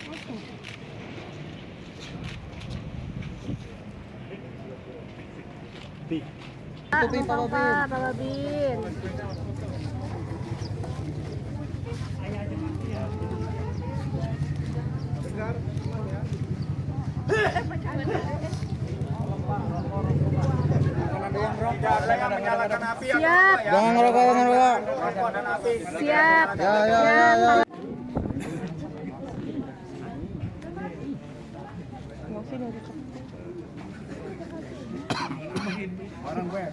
Pak Babin. Jangan menyalakan api. Siap. Jangan ngerokok, jangan ngerokok. Rokok dan api. Siap. Ya. Orang gue.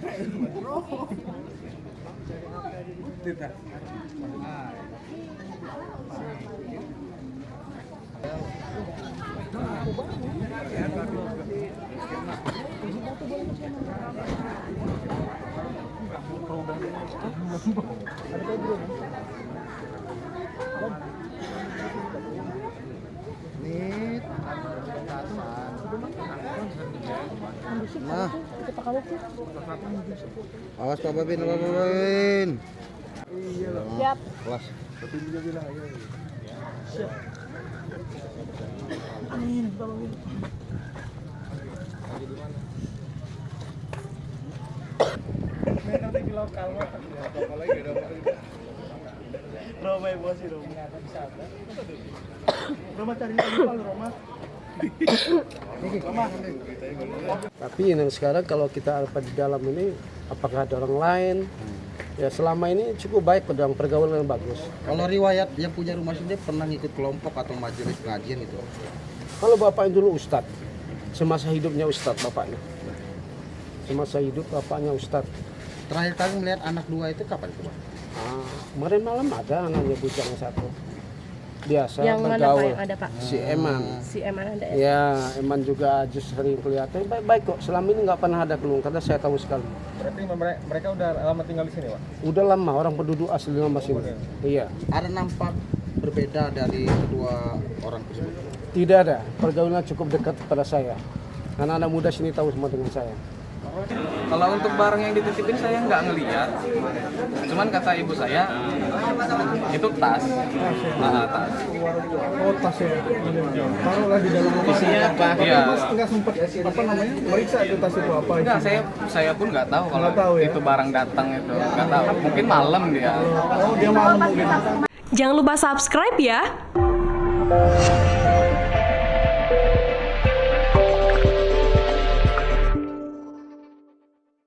Nah, awas Pak Babin, Pak Babin. Siap. Kelas. Siap. Roma emosi Roma cari Roma. Tapi yang sekarang kalau kita apa di dalam ini, apakah ada orang lain? Ya selama ini cukup baik, pedang pergaulan yang bagus. Kalau riwayat yang punya rumah sendiri pernah ngikut kelompok atau majelis pengajian gitu? Kalau bapaknya dulu ustadz, semasa hidupnya ustadz bapaknya. Semasa hidup bapaknya ustadz. Terakhir kali melihat anak dua itu kapan itu, Pak? Kemarin malam ada anaknya bujang satu. Biasa Yang mana Pak bergaul. yang ada Pak? Si Eman. Si Eman ada ya? Ya, Eman juga justru sering kelihatan baik-baik kok. Selama ini nggak pernah ada keluhan, karena saya tahu sekali. Berarti mereka udah lama tinggal di sini, Pak? Udah lama orang penduduk asli nama sini. Iya. Ada nampak berbeda dari kedua orang tersebut? Tidak ada. Pergaulan cukup dekat pada saya. Anak-anak muda sini tahu semua dengan saya. Kalau untuk barang yang dititipin saya nggak ngeliat, cuman kata ibu saya itu tas. Tas. Oh, tas ya. Taruhlah di dalam rumah. Isinya apa? Iya. Nggak sempat apa namanya meriksa itu tas itu apa? Enggak, saya pun nggak tahu kalau tahu ya? itu barang datang itu. Nggak tahu. Mungkin malam dia. Oh, dia malam mungkin. Jangan lupa subscribe ya.